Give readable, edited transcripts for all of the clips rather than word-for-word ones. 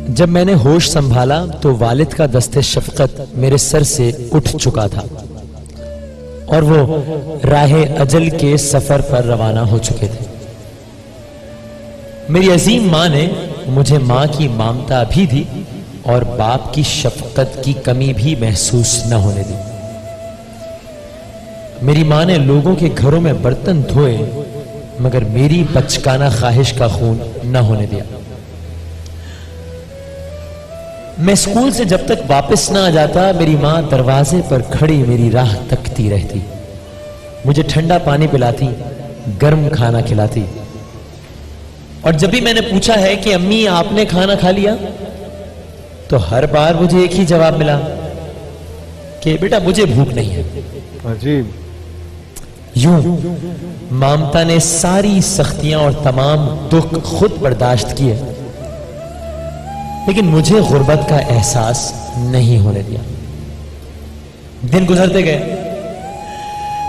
جب میں نے ہوش سنبھالا تو والد کا دست شفقت میرے سر سے اٹھ چکا تھا اور وہ راہ اجل کے سفر پر روانہ ہو چکے تھے۔ میری عظیم ماں نے مجھے ماں کی ممتا بھی دی اور باپ کی شفقت کی کمی بھی محسوس نہ ہونے دی۔ میری ماں نے لوگوں کے گھروں میں برتن دھوئے مگر میری بچکانہ خواہش کا خون نہ ہونے دیا۔ میں اسکول سے جب تک واپس نہ آ جاتا میری ماں دروازے پر کھڑی میری راہ تکتی رہتی، مجھے ٹھنڈا پانی پلاتی، گرم کھانا کھلاتی، اور جب بھی میں نے پوچھا ہے کہ امی آپ نے کھانا کھا لیا تو ہر بار مجھے ایک ہی جواب ملا کہ بیٹا مجھے بھوک نہیں ہے۔ عجیب۔ یوں مامتا نے ساری سختیاں اور تمام دکھ خود برداشت کیے لیکن مجھے غربت کا احساس نہیں ہونے دیا۔ دن گزرتے گئے،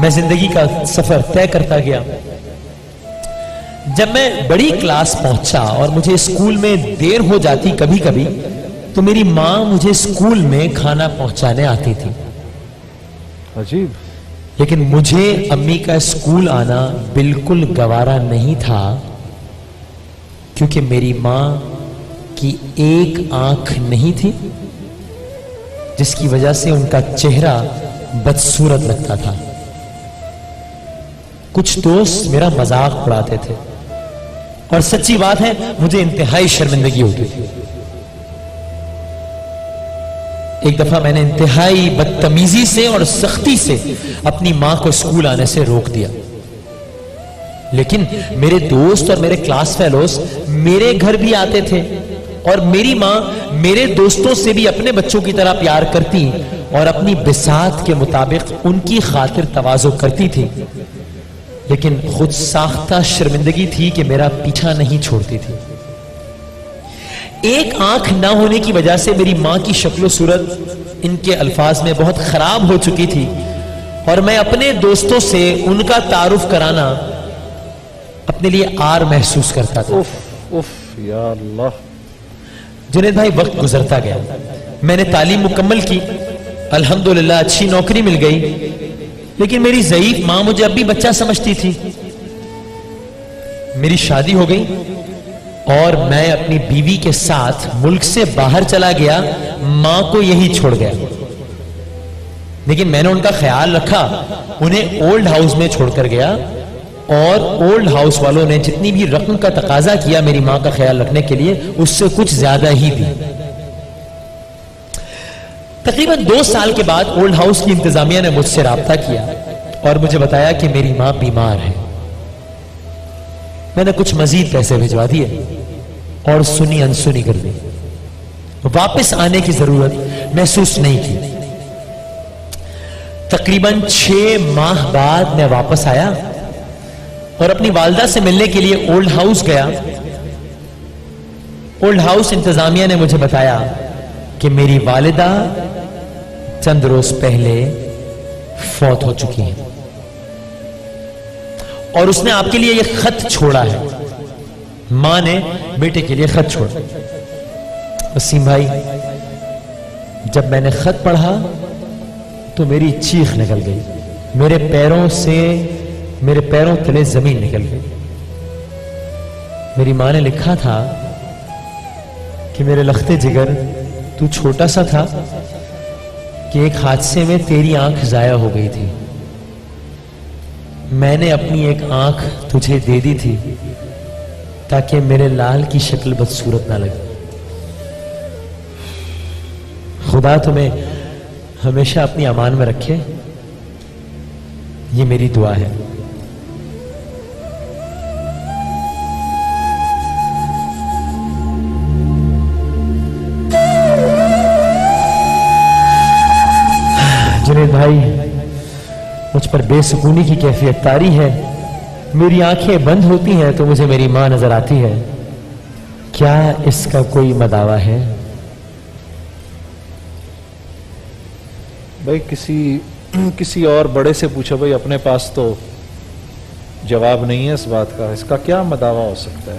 میں زندگی کا سفر طے کرتا گیا۔ جب میں بڑی کلاس پہنچا اور مجھے اسکول میں دیر ہو جاتی کبھی کبھی تو میری ماں مجھے اسکول میں کھانا پہنچانے آتی تھی۔ عجیب۔ لیکن مجھے امی کا اسکول آنا بالکل گوارا نہیں تھا کیونکہ میری ماں کی ایک آنکھ نہیں تھی جس کی وجہ سے ان کا چہرہ بدصورت لگتا تھا۔ کچھ دوست میرا مذاق اڑاتے تھے اور سچی بات ہے مجھے انتہائی شرمندگی ہوتی تھی۔ ایک دفعہ میں نے انتہائی بدتمیزی سے اور سختی سے اپنی ماں کو اسکول آنے سے روک دیا، لیکن میرے دوست اور میرے کلاس فیلوز میرے گھر بھی آتے تھے اور میری ماں میرے دوستوں سے بھی اپنے بچوں کی طرح پیار کرتی اور اپنی بساط کے مطابق ان کی خاطر تواضع کرتی تھی، لیکن خود ساختہ شرمندگی تھی کہ میرا پیچھا نہیں چھوڑتی تھی۔ ایک آنکھ نہ ہونے کی وجہ سے میری ماں کی شکل و صورت ان کے الفاظ میں بہت خراب ہو چکی تھی اور میں اپنے دوستوں سے ان کا تعارف کرانا اپنے لیے آر محسوس کرتا تھا۔ اف یا اللہ۔ جنید بھائی وقت گزرتا گیا، میں نے تعلیم مکمل کی، الحمدللہ اچھی نوکری مل گئی، لیکن میری ضعیف ماں مجھے اب بھی بچہ سمجھتی تھی۔ میری شادی ہو گئی اور میں اپنی بیوی کے ساتھ ملک سے باہر چلا گیا، ماں کو یہی چھوڑ گیا، لیکن میں نے ان کا خیال رکھا، انہیں اولڈ ہاؤس میں چھوڑ کر گیا اور اولڈ ہاؤس والوں نے جتنی بھی رقم کا تقاضا کیا میری ماں کا خیال رکھنے کے لیے اس سے کچھ زیادہ ہی دی۔ تقریباً 2 سال کے بعد اولڈ ہاؤس کی انتظامیہ نے مجھ سے رابطہ کیا اور مجھے بتایا کہ میری ماں بیمار ہے۔ میں نے کچھ مزید پیسے بھجوا دیے اور سنی انسنی کر دی، واپس آنے کی ضرورت محسوس نہیں کی۔ تقریباً 6 ماہ بعد میں واپس آیا اور اپنی والدہ سے ملنے کے لیے اولڈ ہاؤس گیا۔ اولڈ ہاؤس انتظامیہ نے مجھے بتایا کہ میری والدہ چند روز پہلے فوت ہو چکی ہیں اور اس نے آپ کے لیے یہ خط چھوڑا ہے۔ ماں نے بیٹے کے لیے خط چھوڑا۔ وسیم بھائی، جب میں نے خط پڑھا تو میری چیخ نکل گئی، میرے پیروں تلے زمین نکل گئی۔ میری ماں نے لکھا تھا کہ میرے لختے جگر، تو چھوٹا سا تھا کہ ایک حادثے میں تیری آنکھ ضائع ہو گئی تھی، میں نے اپنی ایک آنکھ تجھے دے دی تھی تاکہ میرے لال کی شکل بدصورت نہ لگے۔ خدا تمہیں ہمیشہ اپنی امان میں رکھے، یہ میری دعا ہے۔ جنید بھائی، مجھ پر بے سکونی کی کیفیت طاری ہے، میری آنکھیں بند ہوتی ہیں تو مجھے میری ماں نظر آتی ہے، کیا اس کا کوئی مداوا ہے؟ بھائی کسی اور بڑے سے پوچھو، بھائی اپنے پاس تو جواب نہیں ہے اس بات کا، اس کا کیا مداوا ہو سکتا ہے؟